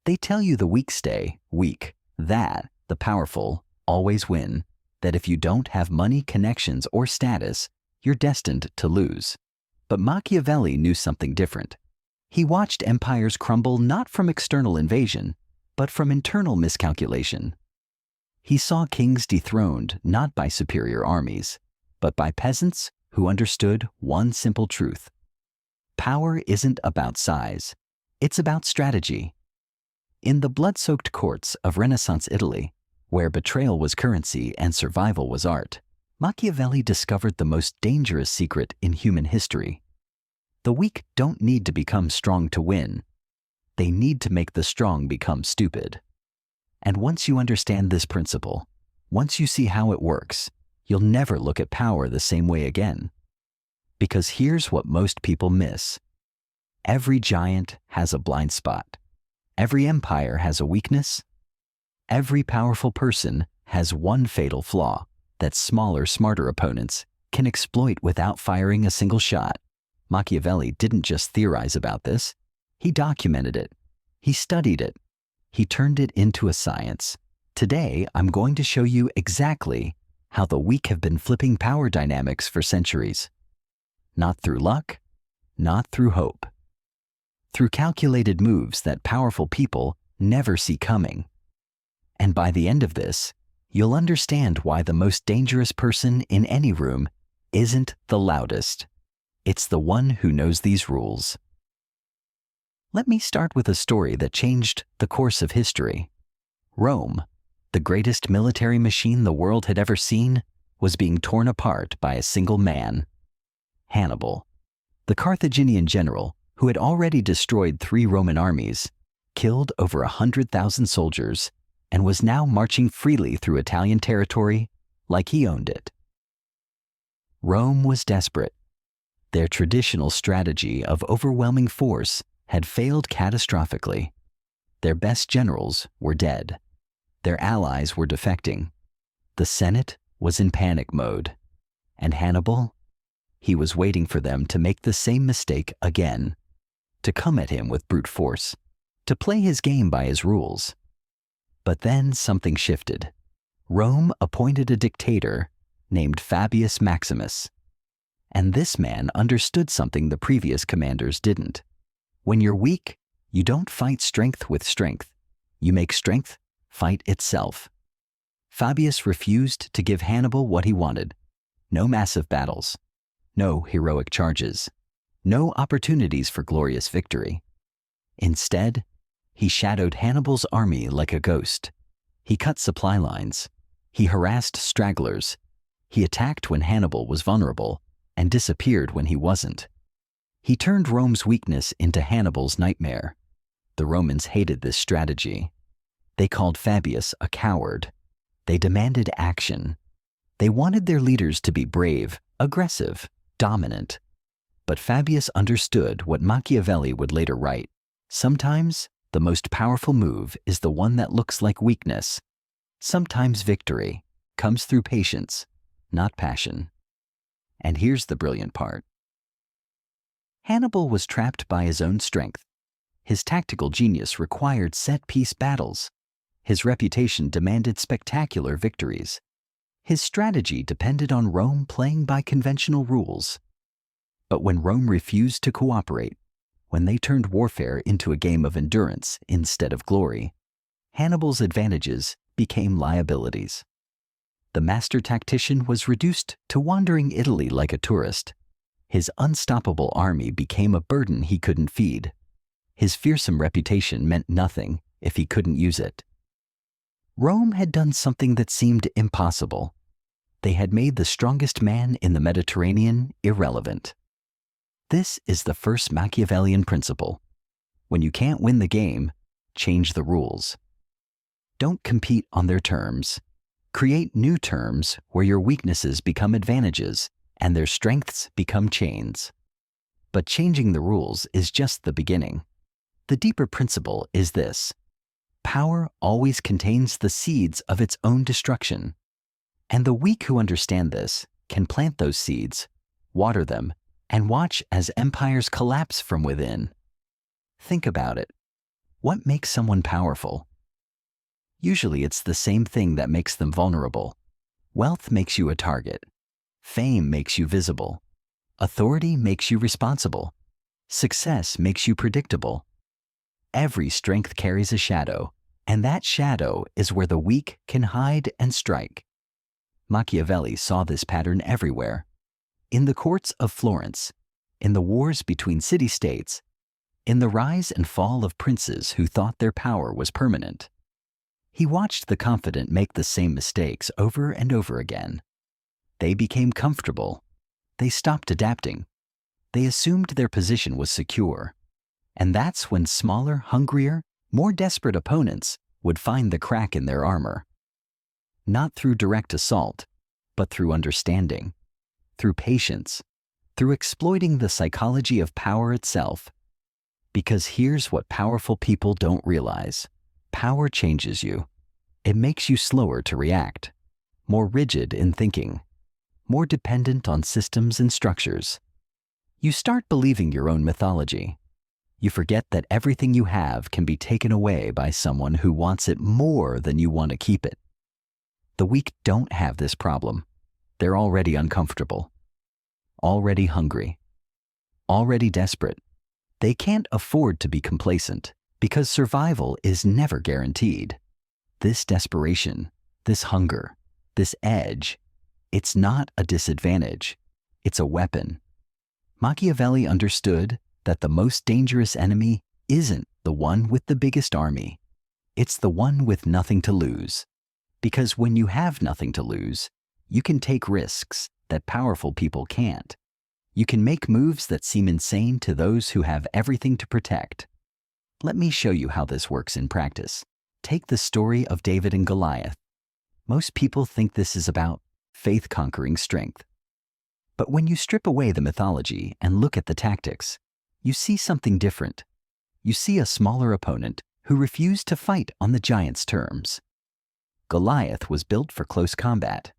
They tell you the weak stay weak, that the powerful always win, that if you don't have money, connections, or status, you're destined to lose. But Machiavelli knew something different. He watched empires crumble not from external invasion, but from internal miscalculation. He saw kings dethroned not by superior armies, but by peasants who understood one simple truth. Power isn't about size, it's about strategy. In the blood-soaked courts of Renaissance Italy, where betrayal was currency and survival was art, Machiavelli discovered the most dangerous secret in human history. The weak don't need to become strong to win. They need to make the strong become stupid. And once you understand this principle, once you see how it works, you'll never look at power the same way again. Because here's what most people miss. Every giant has a blind spot. Every empire has a weakness. Every powerful person has one fatal flaw that smaller, smarter opponents can exploit without firing a single shot. Machiavelli didn't just theorize about this. He documented it. He studied it. He turned it into a science. Today, I'm going to show you exactly how the weak have been flipping power dynamics for centuries. Not through luck, not through hope. Through calculated moves that powerful people never see coming. And by the end of this, you'll understand why the most dangerous person in any room isn't the loudest. It's the one who knows these rules. Let me start with a story that changed the course of history. Rome, the greatest military machine the world had ever seen, was being torn apart by a single man. Hannibal, the Carthaginian general who had already destroyed 3 Roman armies, killed over 100,000 soldiers, and was now marching freely through Italian territory like he owned it. Rome was desperate. Their traditional strategy of overwhelming force had failed catastrophically. Their best generals were dead. Their allies were defecting. The Senate was in panic mode. And Hannibal? He was waiting for them to make the same mistake again, to come at him with brute force, to play his game by his rules. But then something shifted. Rome appointed a dictator named Fabius Maximus. And this man understood something the previous commanders didn't. When you're weak, you don't fight strength with strength. You make strength fight itself. Fabius refused to give Hannibal what he wanted. No massive battles. No heroic charges. No opportunities for glorious victory. Instead, he shadowed Hannibal's army like a ghost. He cut supply lines. He harassed stragglers. He attacked when Hannibal was vulnerable and disappeared when he wasn't. He turned Rome's weakness into Hannibal's nightmare. The Romans hated this strategy. They called Fabius a coward. They demanded action. They wanted their leaders to be brave, aggressive, dominant. But Fabius understood what Machiavelli would later write. Sometimes the most powerful move is the one that looks like weakness. Sometimes victory comes through patience, not passion. And here's the brilliant part. Hannibal was trapped by his own strength. His tactical genius required set-piece battles. His reputation demanded spectacular victories. His strategy depended on Rome playing by conventional rules. But when Rome refused to cooperate, when they turned warfare into a game of endurance instead of glory, Hannibal's advantages became liabilities. The master tactician was reduced to wandering Italy like a tourist. His unstoppable army became a burden he couldn't feed. His fearsome reputation meant nothing if he couldn't use it. Rome had done something that seemed impossible. They had made the strongest man in the Mediterranean irrelevant. This is the first Machiavellian principle. When you can't win the game, change the rules. Don't compete on their terms. Create new terms where your weaknesses become advantages and their strengths become chains. But changing the rules is just the beginning. The deeper principle is this: power always contains the seeds of its own destruction. And the weak who understand this can plant those seeds, water them, and watch as empires collapse from within. Think about it. What makes someone powerful? Usually it's the same thing that makes them vulnerable. Wealth makes you a target. Fame makes you visible. Authority makes you responsible. Success makes you predictable. Every strength carries a shadow, and that shadow is where the weak can hide and strike. Machiavelli saw this pattern everywhere. In the courts of Florence, in the wars between city-states, in the rise and fall of princes who thought their power was permanent. He watched the confident make the same mistakes over and over again. They became comfortable. They stopped adapting. They assumed their position was secure. And that's when smaller, hungrier, more desperate opponents would find the crack in their armor. Not through direct assault, but through understanding, through patience, through exploiting the psychology of power itself. Because here's what powerful people don't realize. Power changes you. It makes you slower to react, more rigid in thinking, more dependent on systems and structures. You start believing your own mythology. You forget that everything you have can be taken away by someone who wants it more than you want to keep it. The weak don't have this problem. They're already uncomfortable, already hungry, already desperate. They can't afford to be complacent because survival is never guaranteed. This desperation, this hunger, this edge, it's not a disadvantage. It's a weapon. Machiavelli understood that the most dangerous enemy isn't the one with the biggest army. It's the one with nothing to lose. Because when you have nothing to lose, you can take risks that powerful people can't. You can make moves that seem insane to those who have everything to protect. Let me show you how this works in practice. Take the story of David and Goliath. Most people think this is about faith conquering strength. But when you strip away the mythology and look at the tactics, you see something different. You see a smaller opponent who refused to fight on the giant's terms. Goliath was built for close combat,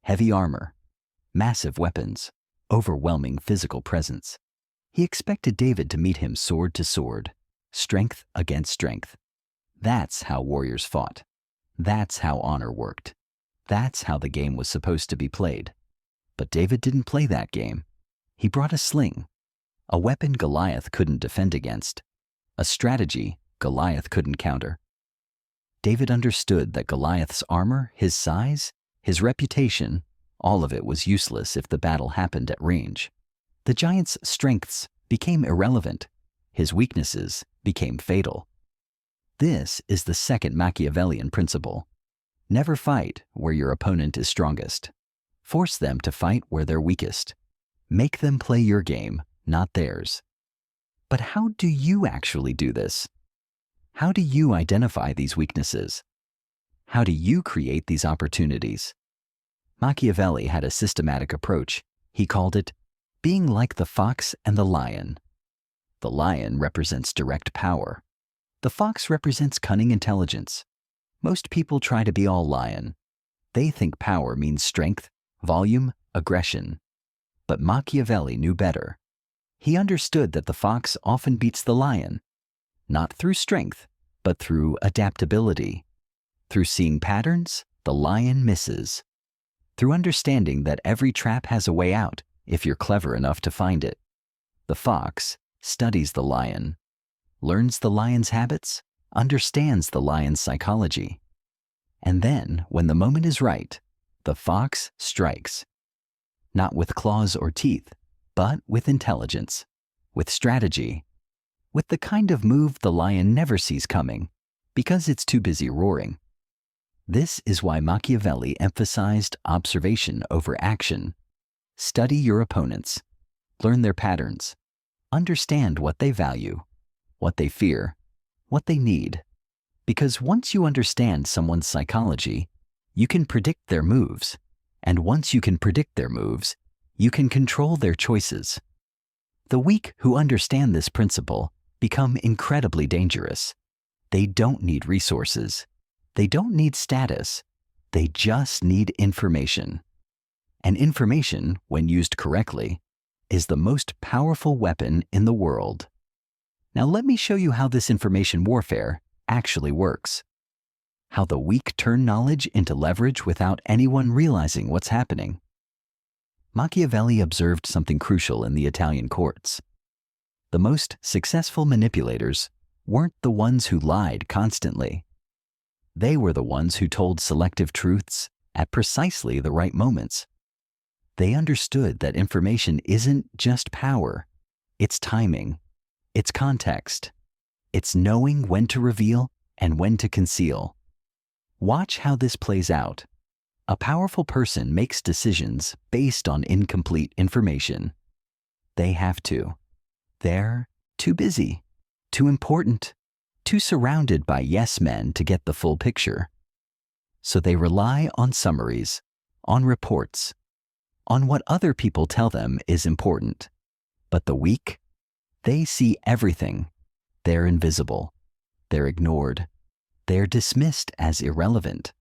heavy armor, massive weapons, overwhelming physical presence. He expected David to meet him sword to sword, strength against strength. That's how warriors fought. That's how honor worked. That's how the game was supposed to be played. But David didn't play that game. He brought a sling, a weapon Goliath couldn't defend against, a strategy Goliath couldn't counter. David understood that Goliath's armor, his size, his reputation, all of it was useless if the battle happened at range. The giant's strengths became irrelevant. His weaknesses became fatal. This is the second Machiavellian principle. Never fight where your opponent is strongest. Force them to fight where they're weakest. Make them play your game, not theirs. But how do you actually do this? How do you identify these weaknesses? How do you create these opportunities? Machiavelli had a systematic approach. He called it being like the fox and the lion. The lion represents direct power. The fox represents cunning intelligence. Most people try to be all lion. They think power means strength, volume, aggression. But Machiavelli knew better. He understood that the fox often beats the lion, not through strength, but through adaptability. Through seeing patterns, the lion misses. Through understanding that every trap has a way out if you're clever enough to find it. The fox studies the lion, learns the lion's habits, understands the lion's psychology. And then, when the moment is right, the fox strikes. Not with claws or teeth, but with intelligence, with strategy, with the kind of move the lion never sees coming because it's too busy roaring. This is why Machiavelli emphasized observation over action. Study your opponents, learn their patterns, understand what they value, what they fear, what they need. Because once you understand someone's psychology, you can predict their moves. And once you can predict their moves, you can control their choices. The weak who understand this principle become incredibly dangerous. They don't need resources. They don't need status. They just need information. And information, when used correctly, is the most powerful weapon in the world. Now let me show you how this information warfare actually works. How the weak turn knowledge into leverage without anyone realizing what's happening. Machiavelli observed something crucial in the Italian courts. The most successful manipulators weren't the ones who lied constantly. They were the ones who told selective truths at precisely the right moments. They understood that information isn't just power, it's timing, it's context, it's knowing when to reveal and when to conceal. Watch how this plays out. A powerful person makes decisions based on incomplete information. They have to. They're too busy, too important, too surrounded by yes men to get the full picture. So they rely on summaries, on reports, on what other people tell them is important. But the weak, they see everything. They're invisible. They're ignored. They're dismissed as irrelevant.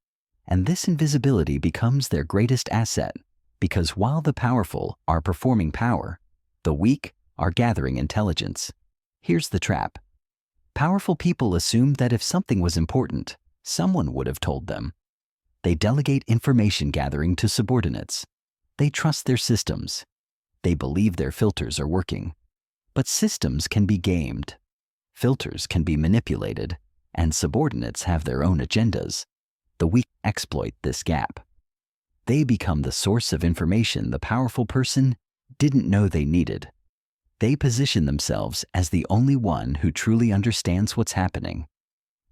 And this invisibility becomes their greatest asset, because while the powerful are performing power, the weak are gathering intelligence. Here's the trap. Powerful people assume that if something was important, someone would have told them. They delegate information gathering to subordinates. They trust their systems. They believe their filters are working. But systems can be gamed. Filters can be manipulated, and subordinates have their own agendas. The weak exploit this gap. They become the source of information the powerful person didn't know they needed. They position themselves as the only one who truly understands what's happening.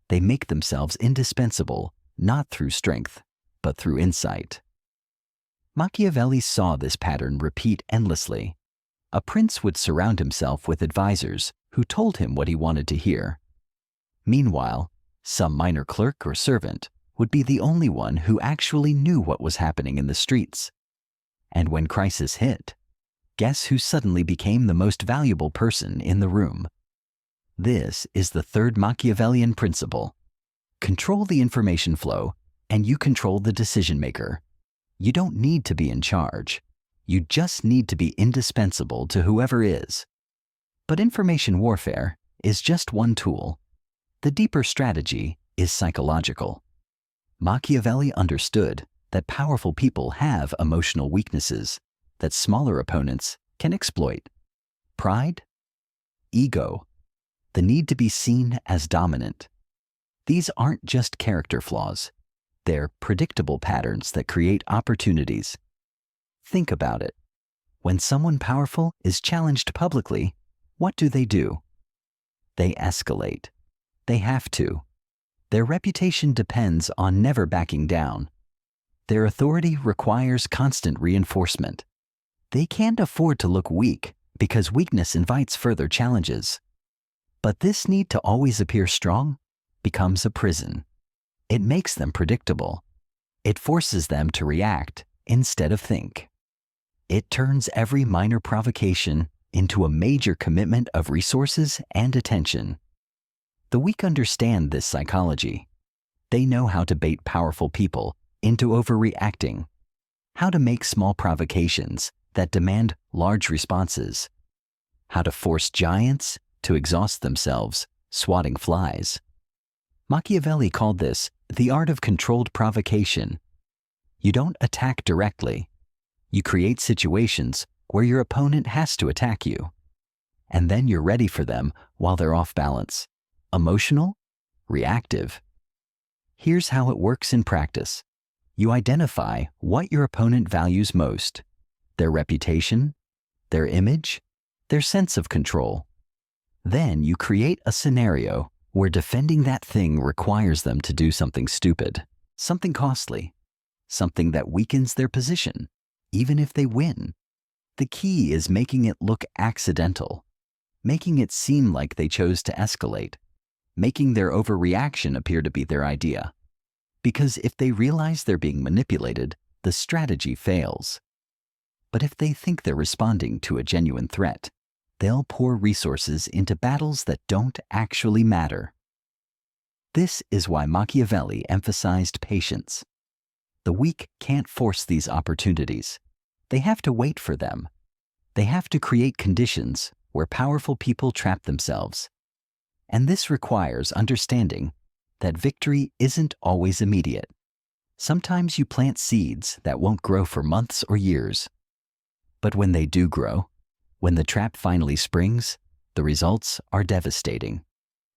They make themselves indispensable, not through strength, but through insight. Machiavelli saw this pattern repeat endlessly. A prince would surround himself with advisors who told him what he wanted to hear. Meanwhile, some minor clerk or servant would be the only one who actually knew what was happening in the streets. And when crisis hit, guess who suddenly became the most valuable person in the room? This is the third Machiavellian principle. Control the information flow, and you control the decision maker. You don't need to be in charge. You just need to be indispensable to whoever is. But information warfare is just one tool. The deeper strategy is psychological. Machiavelli understood that powerful people have emotional weaknesses that smaller opponents can exploit. Pride, ego, the need to be seen as dominant. These aren't just character flaws. They're predictable patterns that create opportunities. Think about it. When someone powerful is challenged publicly, what do? They escalate. They have to. Their reputation depends on never backing down. Their authority requires constant reinforcement. They can't afford to look weak because weakness invites further challenges. But this need to always appear strong becomes a prison. It makes them predictable. It forces them to react instead of think. It turns every minor provocation into a major commitment of resources and attention. The weak understand this psychology. They know how to bait powerful people into overreacting, how to make small provocations that demand large responses, how to force giants to exhaust themselves swatting flies. Machiavelli called this the art of controlled provocation. You don't attack directly. You create situations where your opponent has to attack you. And then you're ready for them while they're off balance. Emotional, reactive. Here's how it works in practice. You identify what your opponent values most: their reputation, their image, their sense of control. Then you create a scenario where defending that thing requires them to do something stupid, something costly, something that weakens their position, even if they win. The key is making it look accidental, making it seem like they chose to escalate, making their overreaction appear to be their idea. Because if they realize they're being manipulated, the strategy fails. But if they think they're responding to a genuine threat, they'll pour resources into battles that don't actually matter. This is why Machiavelli emphasized patience. The weak can't force these opportunities. They have to wait for them. They have to create conditions where powerful people trap themselves, And this requires understanding that victory isn't always immediate. Sometimes you plant seeds that won't grow for months or years. But when they do grow, when the trap finally springs, the results are devastating.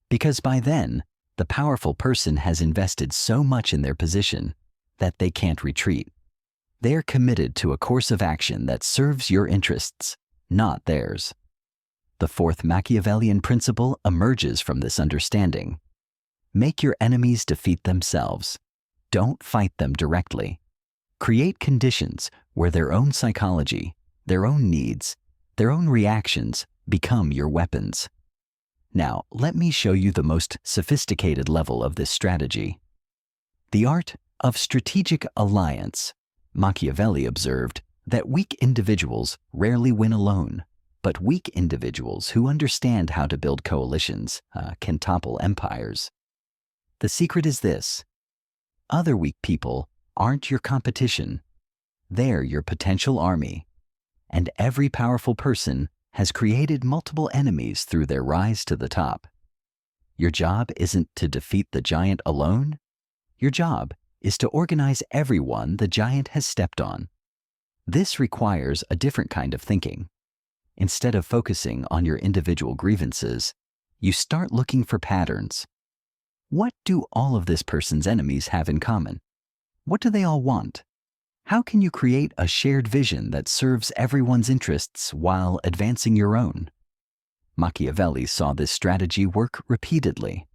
Because by then, the powerful person has invested so much in their position that they can't retreat. They are committed to a course of action that serves your interests, not theirs. The fourth Machiavellian principle emerges from this understanding. Make your enemies defeat themselves. Don't fight them directly. Create conditions where their own psychology, their own needs, their own reactions become your weapons. Now, let me show you the most sophisticated level of this strategy. The art of strategic alliance. Machiavelli observed that weak individuals rarely win alone, but weak individuals who understand how to build coalitions can topple empires. The secret is this: other weak people aren't your competition. They're your potential army. And every powerful person has created multiple enemies through their rise to the top. Your job isn't to defeat the giant alone. Your job is to organize everyone the giant has stepped on. This requires a different kind of thinking. Instead of focusing on your individual grievances, you start looking for patterns. What do all of this person's enemies have in common? What do they all want? How can you create a shared vision that serves everyone's interests while advancing your own? Machiavelli saw this strategy work repeatedly.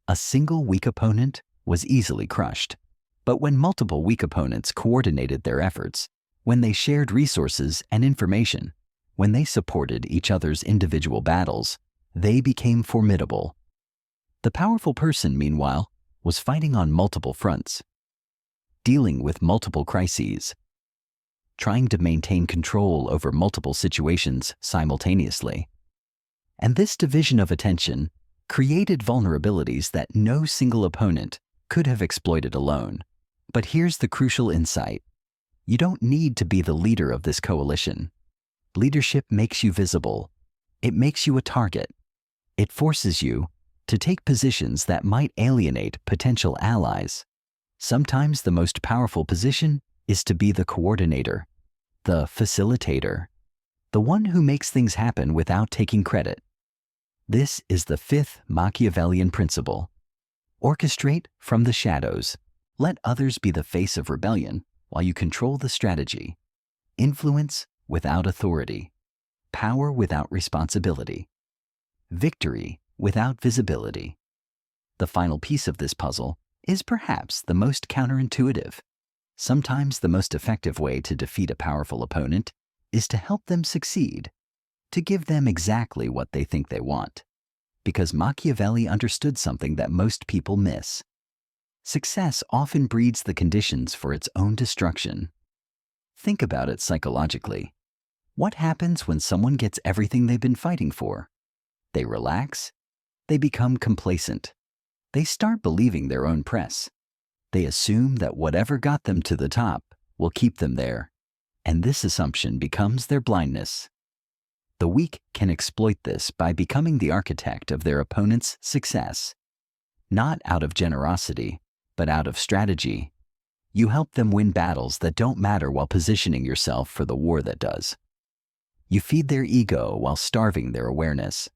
A single weak opponent was easily crushed. But when multiple weak opponents coordinated their efforts, when they shared resources and information, when they supported each other's individual battles, they became formidable. The powerful person, meanwhile, was fighting on multiple fronts, dealing with multiple crises, trying to maintain control over multiple situations simultaneously. And this division of attention created vulnerabilities that no single opponent could have exploited alone. But here's the crucial insight. You don't need to be the leader of this coalition. Leadership makes you visible. It makes you a target. It forces you to take positions that might alienate potential allies. Sometimes the most powerful position is to be the coordinator, the facilitator, the one who makes things happen without taking credit. This is the fifth Machiavellian principle. Orchestrate from the shadows. Let others be the face of rebellion while you control the strategy. Influence without authority. Power without responsibility. Victory without visibility. The final piece of this puzzle is perhaps the most counterintuitive. Sometimes the most effective way to defeat a powerful opponent is to help them succeed, to give them exactly what they think they want. Because Machiavelli understood something that most people miss. Success often breeds the conditions for its own destruction. Think about it psychologically. What happens when someone gets everything they've been fighting for? They relax. They become complacent. They start believing their own press. They assume that whatever got them to the top will keep them there, and this assumption becomes their blindness. The weak can exploit this by becoming the architect of their opponent's success. Not out of generosity, but out of strategy. You help them win battles that don't matter while positioning yourself for the war that does. You feed their ego while starving their awareness.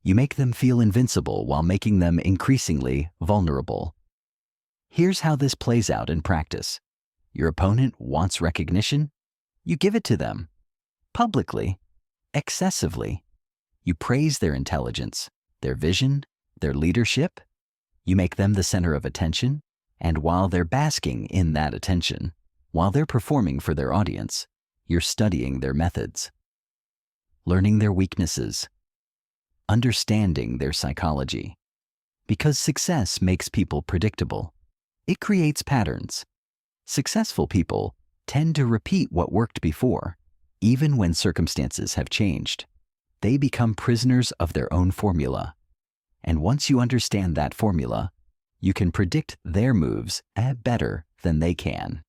You make them feel invincible while making them increasingly vulnerable. Here's how this plays out in practice. Your opponent wants recognition. You give it to them. Publicly. Excessively. You praise their intelligence, their vision, their leadership. You make them the center of attention. And while they're basking in that attention, while they're performing for their audience, you're studying their methods. Learning their weaknesses. Understanding their psychology. Because success makes people predictable. It creates patterns. Successful people tend to repeat what worked before, even when circumstances have changed. They become prisoners of their own formula. And once you understand that formula, you can predict their moves better than they can.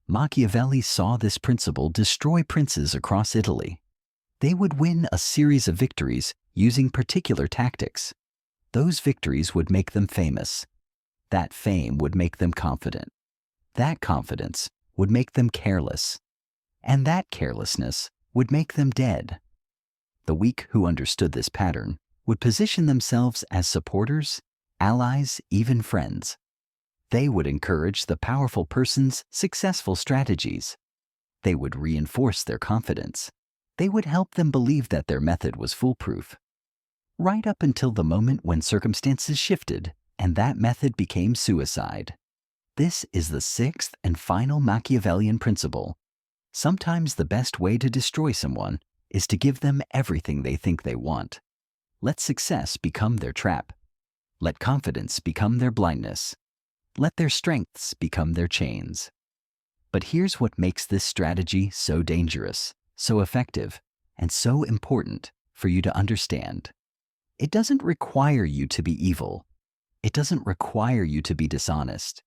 Machiavelli saw this principle destroy princes across Italy. They would win a series of victories using particular tactics. those victories would make them famous. That fame would make them confident. That confidence would make them careless. And that carelessness would make them dead. The weak who understood this pattern would position themselves as supporters, allies, even friends. They would encourage the powerful person's successful strategies. They would reinforce their confidence. They would help them believe that their method was foolproof. Right up until the moment when circumstances shifted and that method became suicide. This is the sixth and final Machiavellian principle. Sometimes the best way to destroy someone is to give them everything they think they want. Let success become their trap. Let confidence become their blindness. Let their strengths become their chains. But here's what makes this strategy so dangerous, so effective, and so important for you to understand. It doesn't require you to be evil. It doesn't require you to be dishonest.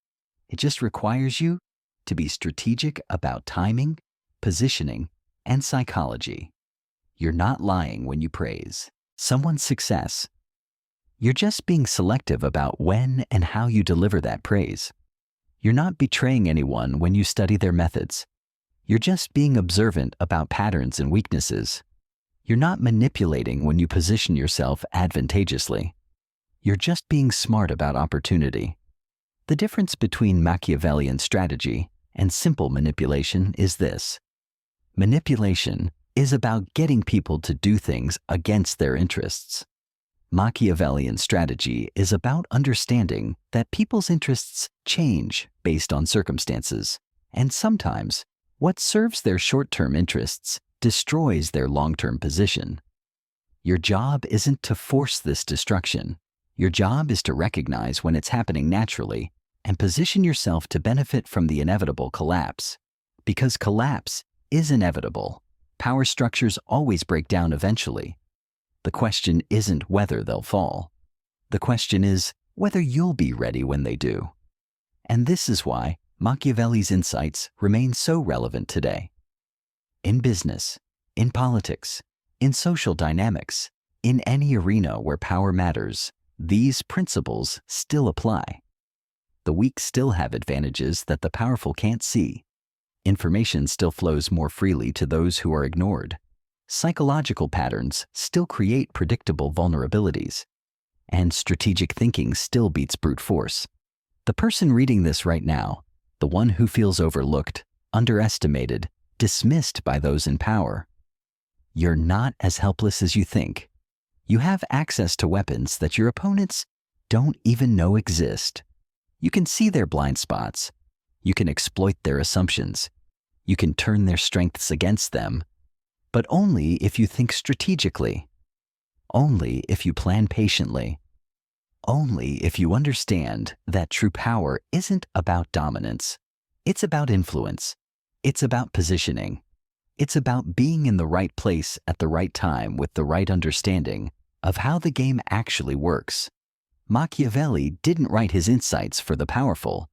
It just requires you to be strategic about timing, positioning, and psychology. You're not lying when you praise someone's success. You're just being selective about when and how you deliver that praise. You're not betraying anyone when you study their methods. You're just being observant about patterns and weaknesses. You're not manipulating when you position yourself advantageously. You're just being smart about opportunity. The difference between Machiavellian strategy and simple manipulation is this. Manipulation is about getting people to do things against their interests. Machiavellian strategy is about understanding that people's interests change based on circumstances, and sometimes what serves their short-term interests destroys their long-term position. Your job isn't to force this destruction. Your job is to recognize when it's happening naturally and position yourself to benefit from the inevitable collapse. Because collapse is inevitable. Power structures always break down eventually. The question isn't whether they'll fall. The question is whether you'll be ready when they do. And this is why Machiavelli's insights remain so relevant today. In business, in politics, in social dynamics, in any arena where power matters, these principles still apply. The weak still have advantages that the powerful can't see. Information still flows more freely to those who are ignored. Psychological patterns still create predictable vulnerabilities. And strategic thinking still beats brute force. The person reading this right now, the one who feels overlooked, underestimated, dismissed by those in power, you're not as helpless as you think. You have access to weapons that your opponents don't even know exist. You can see their blind spots. You can exploit their assumptions. You can turn their strengths against them. But only if you think strategically. Only if you plan patiently. Only if you understand that true power isn't about dominance. It's about influence. It's about positioning. It's about being in the right place at the right time with the right understanding of how the game actually works. Machiavelli didn't write his insights for the powerful.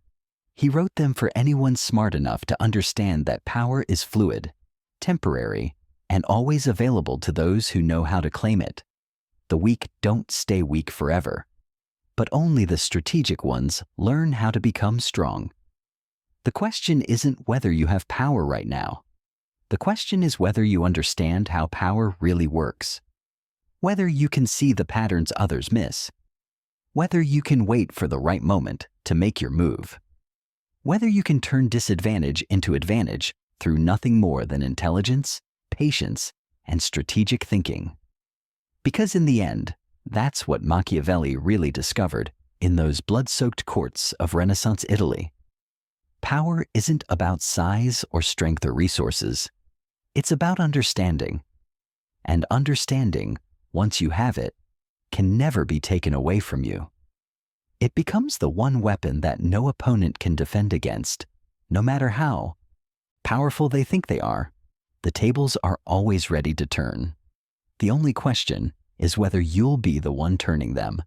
He wrote them for anyone smart enough to understand that power is fluid, temporary, and always available to those who know how to claim it. The weak don't stay weak forever, but only the strategic ones learn how to become strong. The question isn't whether you have power right now. The question is whether you understand how power really works. Whether you can see the patterns others miss. Whether you can wait for the right moment to make your move. Whether you can turn disadvantage into advantage through nothing more than intelligence, patience, and strategic thinking. Because in the end, that's what Machiavelli really discovered in those blood-soaked courts of Renaissance Italy. Power isn't about size or strength or resources. It's about understanding. And understanding, once you have it, can never be taken away from you. It becomes the one weapon that no opponent can defend against, no matter how powerful they think they are. The tables are always ready to turn. The only question is whether you'll be the one turning them.